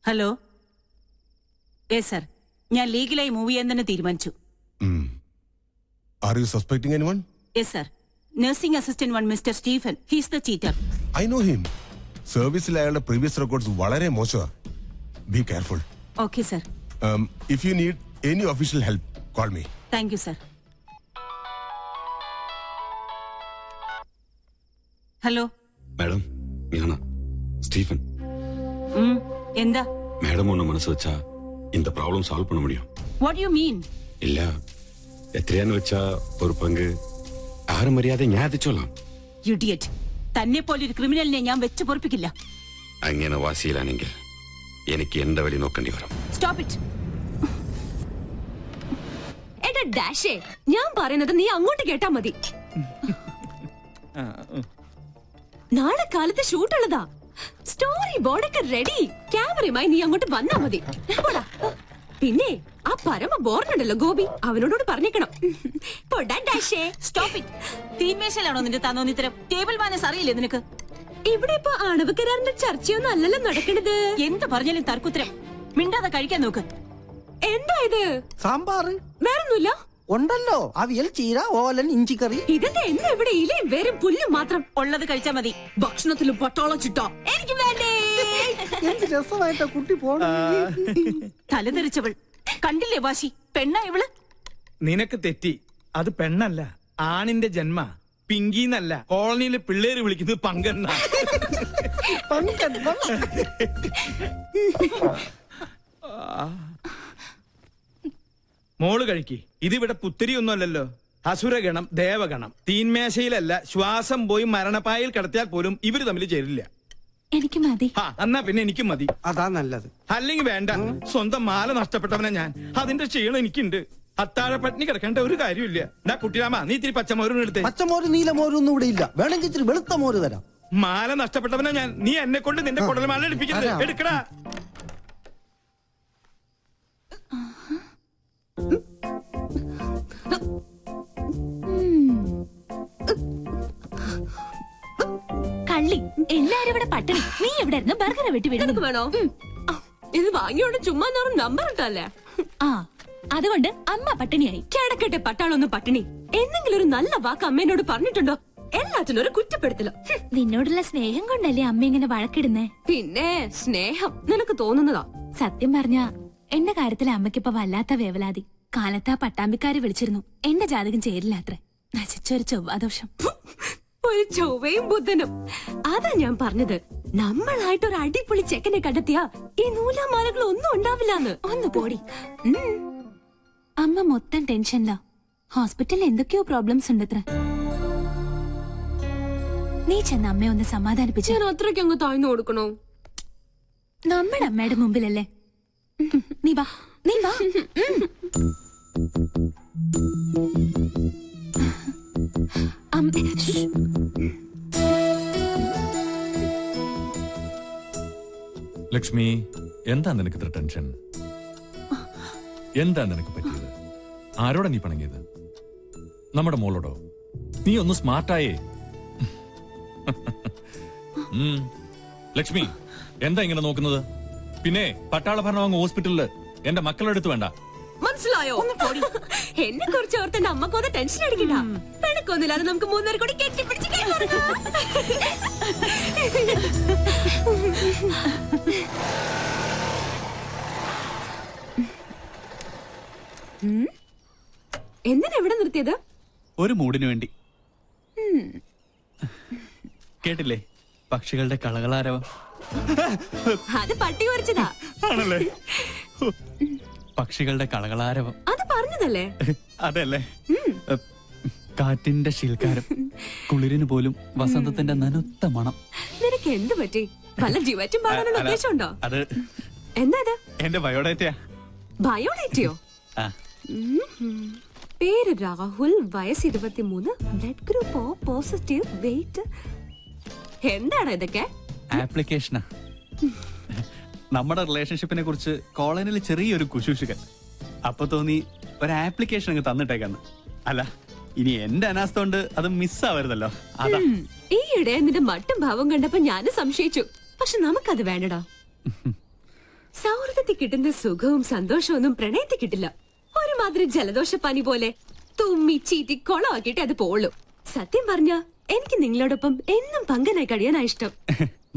Hello yes sir ഞാൻ ലീഗലായി move ചെയ്യാൻ തന്നെ തീരുമാനിച്ചു. Are you suspecting anyone? Yes sir nursing assistant one mister Stephen he's the cheater. I know him. സർവീസിൽ അയാളുടെ previous records വളരെ മോശമാണ്. Be careful. Okay sir. If you need any official help, call me. Thank you sir. Hello madam, ഞാനാ Stephen. എന്താ madam ஒன்னு மனசு வச்சா இந்த ப்ராப்ளம் சால்வ் பண்ண முடியும். What you mean? இல்ல എത്രയാന്ന് വെച്ചാ ഒരു പങ്ക് ആരും മര്യാദ ഞാൻ എത്തിച്ചോളാം. ഇഡിയറ്റ്, തന്നെ പോലൊരു ക്രിമിനലിനെ ഞാൻ വെച്ച് പൊറപ്പിക്കില്ല. അങ്ങനെ വാശിയിലാണെങ്കിൽ എനിക്ക് എന്റെ വഴി നോക്കേണ്ടി വരും. Stop it. എടാ ഡാഷേ, ഞാൻ പറയുന്നത് നീ അങ്ങോട്ട് കേട്ടാ മതി. നാളെ കാലത്ത് ഷൂട്ടുള്ളതാ. സ്റ്റോറി ബോർഡൊക്കെ റെഡി. ക്യാമറയുമായി നീ അങ്ങോട്ട് വന്നാ മതി. പിന്നെ ആ പരമ ബോർഡുണ്ടല്ലോ ഗോപി, അവനോട് പറഞ്ഞേക്കണം. Stop it. തീന്മേശയിലാണോ നിന്റെ തന്നോന്നിത്തരം? ടേബിൾ മാനസ് അറിയില്ലേ നിനക്ക്? ഇവിടെ ഇപ്പൊ ആണവ കരാറിന്റെ ചർച്ചയൊന്നും അല്ലല്ലോ നടക്കണത്. എന്ത് പറഞ്ഞാലും തർക്കുത്തരം. മിണ്ടാതെ കഴിക്കാൻ നോക്ക്. എന്താ ഇത്? സാമ്പാറ് വേറൊന്നുമില്ല ഉണ്ടല്ലോ. അവിയൽ, ചീര, ഓലൻ, ഇഞ്ചിക്കറി. ഇതെന്താ എന്താ ഇവിടെ ഇലയും വേരും പുല്ലും മാത്രം? ഉള്ളത് കഴിച്ചാ മതി. ഭക്ഷണത്തിലും പട്ടാളം ചിട്ടോ എനിക്ക് വേണ്ടേ. എന്ത് രസമായിട്ടാ കുട്ടി പോണ. തലതെറിച്ചവൾ കണ്ടില്ലേ വാശി? പെണ്ണാ ഇവള്. നിനക്ക് തെറ്റി. അത് പെണ്ണല്ല, ആണിന്റെ ജന്മ. പിങ്കിന്നല്ല കോളനിയിലെ പിള്ളേര് വിളിക്കുന്നത് പങ്കെണ്ണ. മോള് കഴിക്ക്. ഇതിവിടെ പുത്തിരിയൊന്നും അല്ലല്ലോ. അസുരഗണം, ദേവഗണം. തീന്മേശയിലല്ല, ശ്വാസം പോയി മരണപ്പായിൽ കിടത്തിയാൽ പോലും ഇവര് തമ്മിൽ ചേരില്ല. എനിക്ക് മതി. എന്നാ പിന്നെ എനിക്കും മതി. അതാ നല്ലത്. അല്ലെങ്കിൽ വേണ്ട. സ്വന്തം മാല നഷ്ടപ്പെട്ടവനാ ഞാൻ. അതിന്റെ ക്ഷീണം എനിക്കുണ്ട്. അത്താഴ പട്ടിണി കിടക്കേണ്ട ഒരു കാര്യമില്ല. എന്നാ കുട്ടിരാമ, നീ ഇത്തിരി പച്ചമോരും എടുത്തേ. പച്ചമോര് നീലമോരും ഒന്നും ഇവിടെ ഇല്ല. വേണമെങ്കിൽ ഇച്ചിരി വെളുത്ത മോര് തരാം. മാല നഷ്ടപ്പെട്ടവനാ ഞാൻ. നീ എന്നെ കൊണ്ട് നിന്റെ കുടൽ മാല എടുപ്പിക്കരുത്. എടുക്കടാ. കള്ളി, എല്ലാരും ഇവിടെ പട്ടിണി. നീ എവിടെ ഇരുന്ന് ബർഗർ വെട്ടി വീടുന്നത് വേണോ? ഇത് വാങ്ങിയോണ്ട് ചുമ്മാ നമ്പർ ഇട്ടല്ലേ. ആ, അതുകൊണ്ട് അമ്മ പട്ടിണിയായി. കിടക്കട്ടെ പട്ടാളൊന്നും പട്ടിണി. എന്തെങ്കിലും ഒരു നല്ല വാക്ക് അമ്മേനോട് പറഞ്ഞിട്ടുണ്ടോ? എല്ലാത്തിനും ഒരു കുറ്റപ്പെടുത്തലോ. നിന്നോടുള്ള സ്നേഹം കൊണ്ടല്ലേ അമ്മ ഇങ്ങനെ വഴക്കിടുന്നേ? പിന്നെ സ്നേഹം നിനക്ക് തോന്നുന്നതാ. സത്യം പറഞ്ഞ എന്റെ കാര്യത്തിൽ അമ്മയ്ക്കിപ്പോ വല്ലാത്ത വേവലാതി. കാലത്ത് ആ പട്ടാമ്പിക്കാരെ വിളിച്ചിരുന്നു. എന്റെ ജാതകം ചേരില്ല അത്ര. നശിച്ചൊരു ചൊവ്വാദോഷം. ഒരു ചൊവ്വയും ബുധനും. അതാ ഞാൻ പറഞ്ഞത്, നമ്മളായിട്ട് ഒരു അടിപൊളി ചെക്കനെ കണ്ടെത്തിയാ ഈ നൂലാമാലകൾ ഒന്നും ഉണ്ടാവില്ലാന്ന്. ഒന്ന് പോടി. അമ്മ മൊത്തം ടെൻഷനിലാ. ഹോസ്പിറ്റലിൽ എന്തൊക്കെയോ പ്രോബ്ലംസ് ഉണ്ടത്ര. നീ ചെന്ന് അമ്മയെ ഒന്ന് സമാധാനിപ്പിച്ചു. ഞാൻ അത്രയ്ക്ക് അങ്ങ് താഴ്ന്നു കൊടുക്കണോ? നമ്മുടെ അമ്മയുടെ മുമ്പിലല്ലേ. നീ വാ, നീ വാ. ലക്ഷ്മി, എന്താ നിനക്ക് ഇത്ര ടെൻഷൻ? എന്താ നിനക്ക് പറ്റിയത്? ആരോടാ നീ പണങ്ങിയത്? നമ്മുടെ മോളോടോ? നീ ഒന്ന് സ്മാർട്ടായേ. ലക്ഷ്മി, എന്താ ഇങ്ങനെ നോക്കുന്നത്? പിന്നെ പട്ടാള ഭരണം അങ്ങ് ഹോസ്പിറ്റലില് എന്റെ മക്കളുടെ അടുത്ത് വേണ്ട. മനസ്സിലായോ? എന്നെ കുറിച്ച് ഓർത്ത് നമ്മക്കൊന്ന് ടെൻഷൻ അടിക്കണ്ട. പെണക്കൊന്നുമില്ലാതെ നമുക്ക് മൂന്നേരം കൂടി കെട്ടിപ്പിടിച്ച് എന്തിനാ എവിടെ നിർത്തിയത്? ഒരു മൂടിനു വേണ്ടി. കേട്ടില്ലേ പക്ഷികളുടെ കളകളാരവം? അത് പട്ടി വരച്ചതാ. ആണല്ലേ? പക്ഷികളുടെ കളകളാരവം അത് പറഞ്ഞതല്ലേ? അതല്ലേ? കാറ്റിന്റെ ശീൽക്കാരം, കുളിരിന് പോലും വസന്തത്തിന്റെ നനുത്ത മണം. നിനക്ക് എന്ത് പറ്റി? വല്ല ജിവാറ്റും പാടാനുള്ള ഉദ്ദേശമുണ്ടോ? അത് എന്താ ഇത്? എന്റെ ബയോഡേറ്റയാ. ബയോഡേറ്റയോ? പേര് രാഹുൽ, വയസ്സ് 23, blood group O positive, weight. എന്താണ് ഇതൊക്കെ? ആപ്ലിക്കേഷനാ. നമ്മുടെ റിലേഷൻഷിപ്പിനെ കുറിച്ച് കോളനിയിൽ ചെറിയൊരു കുശൂഷുകൻ. അപ്പൊ തോന്നി ഒരു ആപ്ലിക്കേഷൻ അങ്ങ് തന്നിട്ടേക്കാന്ന്. അല്ല, ഇനി എന്റെ അനാസ്ഥ കൊണ്ട് അത് മിസ്സാവരുതല്ലോ. അതാ. ഈയിടെ നിന്റെ മട്ടും ഭാവം കണ്ടപ്പോ ഞാനും സംശയിച്ചു. പക്ഷെ നമുക്കത് വേണ്ടടാ. സൗഹൃദത്തിൽ കിട്ടുന്ന സുഖവും സന്തോഷവും ഒന്നും പ്രണയത്തിൽ കിട്ടില്ല. ഒരുമാതിരി ജലദോഷപ്പനി പോലെ തുമ്മി ചീറ്റി കൊളമാക്കിയിട്ട് അത് പോളൂ. സത്യം പറഞ്ഞ എനിക്ക് നിങ്ങളോടൊപ്പം എന്നും പങ്കനായി കഴിയാനാ ഇഷ്ടം.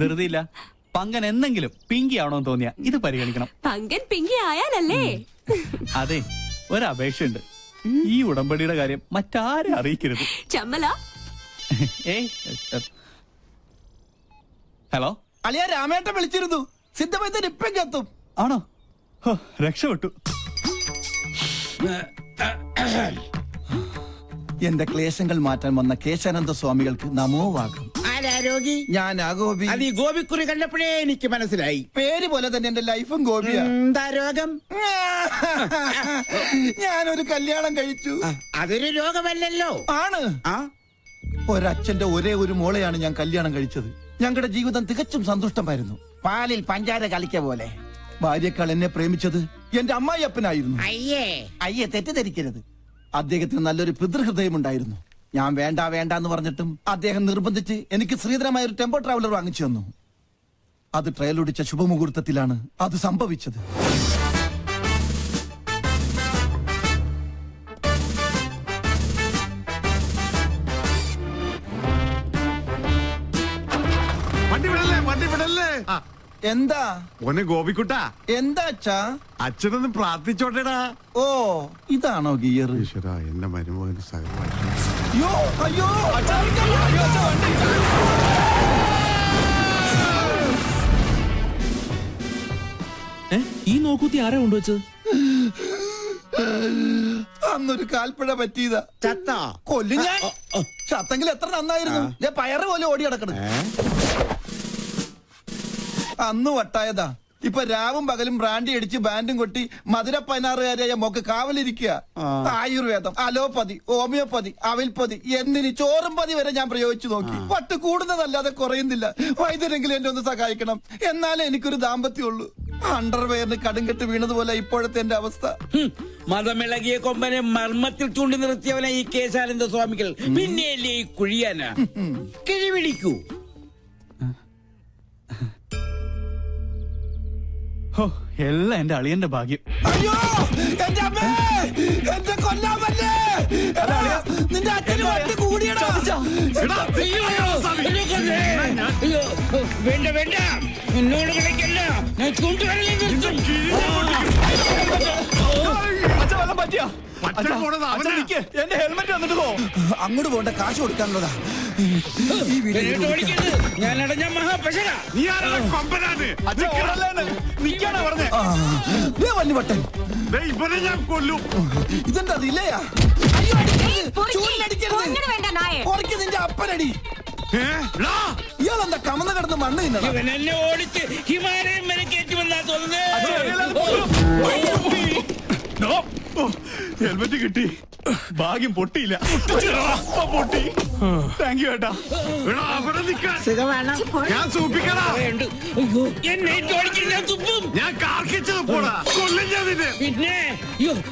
ധൃതിയില്ല. പങ്കൻ എന്തെങ്കിലും പിങ്കി ആണോ തോന്നിയ ഇത് പരിഗണിക്കണം. പങ്കൻ പിങ്കി ആയാലല്ലേ? അതെ, ഒരപേക്ഷയുണ്ട്. ഈ ഉടമ്പടിയുടെ കാര്യം മറ്റാരെ അറിയിക്കരുത്. ചമ്മല. ഹലോ, അളിയ രാമേട്ടൻ വിളിച്ചിരുന്നു. സിദ്ധമൈത്തൻ ഇപ്പം എത്തും. ആണോ? രക്ഷപ്പെട്ടു. എന്റെ ക്ലേശങ്ങൾ മാറ്റാൻ വന്ന കേശാനന്ദ സ്വാമികൾക്ക് നമോവാകും. ആരാരോഗി? ഞാൻ ആ ഗോപി. അത് ഈ ഗോപിക്കുറി കണ്ടപ്പോഴേ എനിക്ക് മനസ്സിലായി. പേര് പോലെ തന്നെ എന്റെ ലൈഫും ഗോപിയാ. എന്താ രോഗം? ഞാനൊരു കല്യാണം കഴിച്ചു. അതൊരു രോഗമല്ലല്ലോ. ആണ്. ഒരച്ഛന്റെ ഒരേ ഒരു മോളെയാണ് ഞാൻ കല്യാണം കഴിച്ചത്. ഞങ്ങളുടെ ജീവിതം തികച്ചും സന്തുഷ്ടമായിരുന്നു. പാലിൽ പഞ്ചാര കളിക്ക പോലെ. ഭാര്യക്കാൾ എന്നെ പ്രേമിച്ചത് എന്റെ അമ്മായിയപ്പനായിരുന്നു. അയ്യേ തെറ്റിദ്ധരിക്കരുത്. അദ്ദേഹത്തിന് നല്ലൊരു പിതൃഹൃദയം ഉണ്ടായിരുന്നു. ഞാൻ വേണ്ട വേണ്ട എന്ന് പറഞ്ഞിട്ടും അദ്ദേഹം നിർബന്ധിച്ച് എനിക്ക് ശ്രീധരമായ ഒരു ടെമ്പോ ട്രാവലർ വാങ്ങിച്ചു തന്നു. അത് ട്രയലൊടിച്ച ശുഭമുഹൂർത്തത്തിലാണ് അത് സംഭവിച്ചത്. എന്താ ഒന്നെ ഗോപിക്കുട്ട? എന്താ അച്ഛാ? അച്ഛനൊന്ന് പ്രാർത്ഥിച്ചോട്ടേടാ. ഓ, ഇതാണോ ഗിയർ? ഈശ്വരാ, എന്റെ മരുമകന് സകലമായി. അയ്യോ അയ്യോ, ഈ നോക്കൂത്തി ആരാ കൊണ്ടുവച്ചത്? അന്നൊരു കാൽപ്പഴ പറ്റിയതാ. ചത്ത കൊല്ലു ഞാൻ. ചത്തെങ്കിൽ എത്ര നന്നായിരുന്നു. ഞാൻ പയറ് പോലെ ഓടി കിടക്കണം. അന്ന് വട്ടായതാ. ഇപ്പൊ രാവും പകലും ബ്രാൻഡി അടിച്ച് ബാൻഡും കൊട്ടി മധുര 16കാരിയായ മോക്ക് കാവലിരിക്കുക. ആയുർവേദം, അലോപ്പതി, ഹോമിയോപ്പതി, അവിൽപ്പതി എന്തിന് ചോറും പതി വരെ ഞാൻ പ്രയോഗിച്ചു നോക്കി. വട്ട് കൂടുന്നതല്ലാതെ കുറയുന്നില്ല. വൈദ്യരെങ്കിലും എന്നെ ഒന്ന് സഹായിക്കണം. എന്നാലേ എനിക്കൊരു ദാമ്പത്യമുള്ളൂ. അണ്ടർവെയറിന് കടുങ്കെട്ട് വീണതുപോലെ ഇപ്പോഴത്തെ എന്റെ അവസ്ഥ. മതമിളകിയ കൊമ്പനെ മർമ്മത്തിൽ ചൂണ്ടി നിർത്തിയവനെ ഈ കേശാനന്ദ സ്വാമികൾ പിന്നെയല്ലേ ഈ കുഴിയാന. കിഴിപിടിക്കൂ. എല്ലാം എന്റെ അളിയന്റെ ഭാഗ്യം. അയ്യോ, എന്റെ അമ്മേ, എന്റെ കൊല്ലാമല്ലേ. നിന്റെ അച്ഛന് വട്ട് കൂടിയടാ. വേണ്ട വേണ്ട, എന്നോട് കളിക്കല്ല. ഞാൻ ചൂണ്ടുകളിൽ നിർത്തും. എന്റെ ഹെൽമെറ്റ് വന്നിട്ട് പോ. അങ്ങോട്ട് പോണ്ട, കാശ് കൊടുക്കാനുള്ളതാ. ഞാൻ അടഞ്ഞ മഹാപശന. വല്ലുവട്ടൻ ഇവനെ ഞാൻ കൊല്ലും. ഇതെന്താ ഇല്ലയാ? നിന്റെ അപ്പനടി. ഇയാളെന്താ കമന്ന് കിടന്ന് മണ്ണ് തിന്നണം. ഇവൻ എന്നെ ഓടിച്ച് ഹിമാലയം വരെ കയറ്റുമെന്നാ തോന്നുന്നത്. ഹെൽമെറ്റ് കിട്ടി. ഭാഗ്യം പൊട്ടിയില്ല. പൊട്ടി. താങ്ക് യു ഏട്ടാ. ഞാൻ സൂപ്പിക്കടാ. എന്നെ ഓടിച്ചില്ല തുപ്പും. ഞാൻ കാർക്കിച്ചത് പോടാ. കൊല്ലും ഞാൻ നിന്നെ. പിന്നെ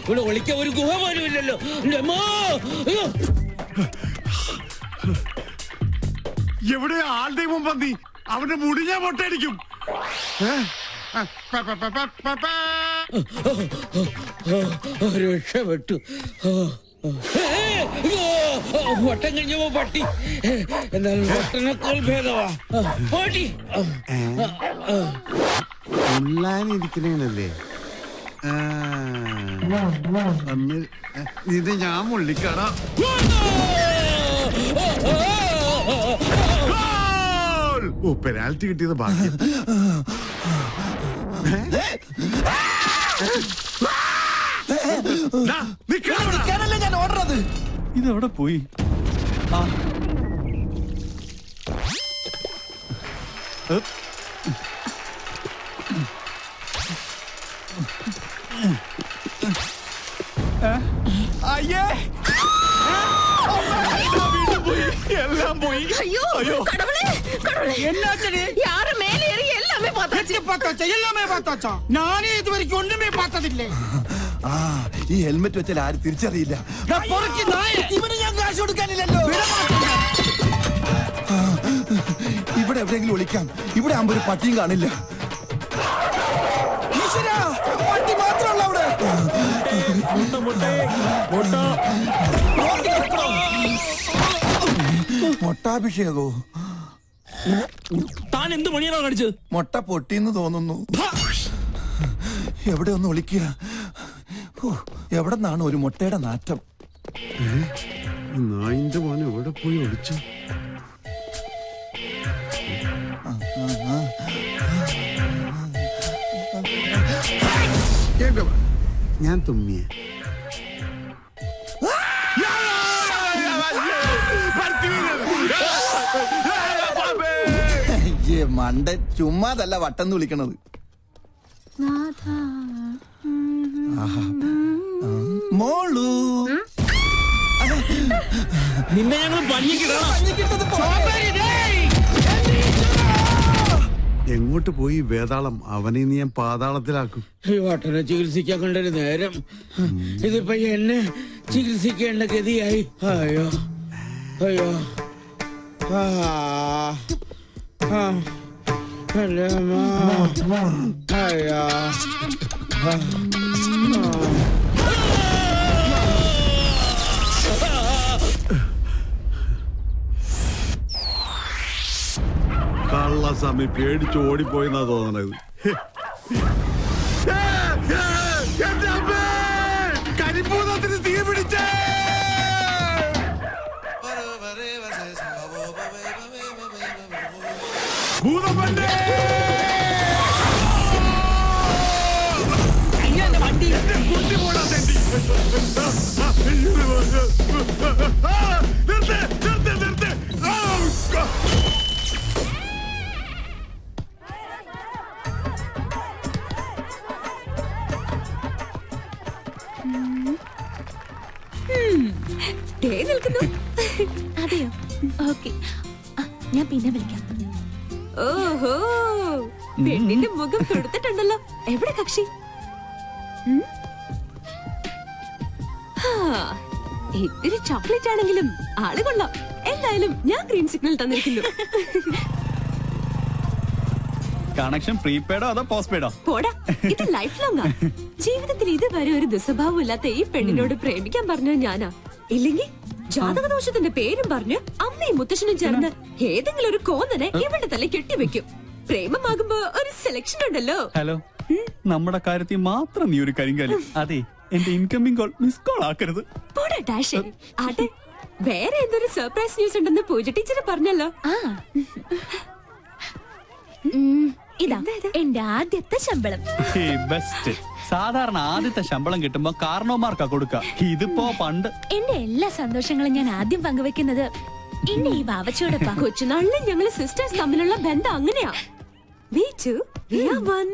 ഇവിടെ ഒളിക്കാൻ ഒരു ഗുഹ പോലും ഇല്ലല്ലോ. എവിടെ ആളുടെ മുമ്പ് നീ അവന്റെ മുടി ഞാൻ പൊട്ടടിക്കും. രക്ഷപ്പെട്ടു. വട്ടം കഴിഞ്ഞപ്പോ പട്ടി. എന്നാൽ വട്ടനേക്കാൾ ഭേദവാ പട്ടി. ഉള്ളാനിരിക്കണേനല്ലേ ഇത് ഞാൻ മുള്ളിക്കാടാ. ഓ, പെനാൽറ്റി കിട്ടിയത് ഭാഗ്യം. ഞാൻ ഓടുന്നത്. ഇതെവിടെ പോയി? അയ്യേ, എല്ലാം പോയി. ஐயோ கடவுளே கடவுளே என்னாச்சு? யாரு மேல ஏறி எல்லாமே பார்த்தாச்சு. எல்லாமே பார்த்தாச்சா? நானே இது வரைக்கும் ஒண்ணுமே பார்த்ததில்லை. ഈ ഹെൽമെറ്റ് വെച്ചാൽ ആരും തിരിച്ചറിയില്ല. ഇവന് ഞാൻ കാശ് കൊടുക്കാനില്ലല്ലോ. ഇവിടെ എവിടെയെങ്കിലും ഒളിക്കാം. ഇവിടെ ആകുമ്പോ ഒരു പട്ടിയും കാണില്ല. മൊട്ടാഭിഷേകോ? താൻ എന്ത് പണിയാണോ കാണിച്ചത്? മൊട്ട പൊട്ടിന്ന് തോന്നുന്നു. എവിടെ ഒന്ന് ഒളിക്കുക? എവിടെ നിന്നാണ് ഒരു മുട്ടയുടെ നാറ്റം? നായിന്റെ മോനെ എവിടെ പോയി ഒളിച്ചു? ഞാൻ തുമ്മിയ മണ്ട ചുമ്മാതല്ല വട്ടം വിളിക്കണത്. മോളു നിന്നെ ഞങ്ങൾ എങ്ങോട്ട് പോയി വേതാളം? അവനെ നീ ഞാൻ പാതാളത്തിലാക്കും. ഈ വട്ടനെ ചികിത്സിക്കാൻ കണ്ടൊരു നേരം ഇതിപ്പോ എന്നെ ചികിത്സിക്കേണ്ട ഗതിയായി. അയ്യോ അയ്യോ അയ്യോ കള്ളസ്വാമി പേടിച്ച് ഓടിപ്പോയെന്നാ തോന്നണത്. കരിപ്പൂതത്തിന് തീ പിടിച്ചേ. ഭൂതമണ്ടേ കുട്ടി പോടാ തെണ്ടി. നിർത്ത് നിർത്ത് നിർത്ത്. അതെയോ? ഓക്കെ, ഞാൻ പിന്നെ വിളിക്കാം. ഓഹോ, പെണ്ണിന്റെ മുഖം തൊടുത്തിട്ടുണ്ടല്ലോ. എവിടെ കക്ഷി? ഇത്തിരി ചോക്ലേറ്റ് ആണെങ്കിലും ആള് കൊള്ളാം. എന്തായാലും ഞാൻ ഗ്രീൻ സിഗ്നൽ തന്നിരിക്കുന്നു. കണക്ഷൻ പ്രീപെയ്ഡോ അതോ പോസ്റ്റ് പെയ്ഡോ? പോടാ, ഇത് ലൈഫ് ലോങ്ങാ. ജീവിതത്തിൽ ഇതുവരെ ഒരു ദുസ്വഭാവം ഇല്ലാത്ത ഈ പെണ്ണിനോട് പ്രേമിക്കാൻ പറഞ്ഞത് ഞാനാ. ഇല്ലെങ്കിൽ ജാതകദോഷത്തിന്റെ പേരും പറഞ്ഞ് അമ്മയും മുത്തശ്ശനും ചേർന്ന് ഏതെങ്കിലും ഒരു കോന്നനെ ഇവളുടെ തല കെട്ടിവെക്കും. പ്രേമമാകുമ്പോ ഒരു സെലക്ഷൻ ഉണ്ടല്ലോ. ഹലോ, നമ്മുടെ കാര്യത്തിൽ മാത്രം നീ ഒരു കരിങ്കാലി. അതെ, എന്റെ ഇൻകമിംഗ് കോൾ മിസ് കോൾ ആക്കരുത്. പോടാ ഡാഷ്. അതെ, വേറെ എന്തൊരു സർപ്രൈസ് ന്യൂസ് ഉണ്ടെന്ന് പൂജ ടീച്ചർ പറഞ്ഞല്ലോ. ഇതാ എന്റെ ആദ്യത്തെ ശമ്പളം. ബെസ്റ്റ്. സാധാരണ ആദ്യത്തെ ശമ്പളം കിട്ടുമ്പോ കാരണവന്മാർക്കാ കൊടുക്ക. ഇതിപ്പോ പണ്ട്. എന്റെ എല്ലാ സന്തോഷങ്ങളും ഞാൻ ആദ്യം പങ്കുവെക്കുന്നത് എന്റെ ഈ വാവച്ചോടൊപ്പാ. കൊച്ചുനാളിലെ ഞങ്ങള് സിസ്റ്റേഴ്സ് തമ്മിലുള്ള ബന്ധം അങ്ങനെയാ. We two, we are one.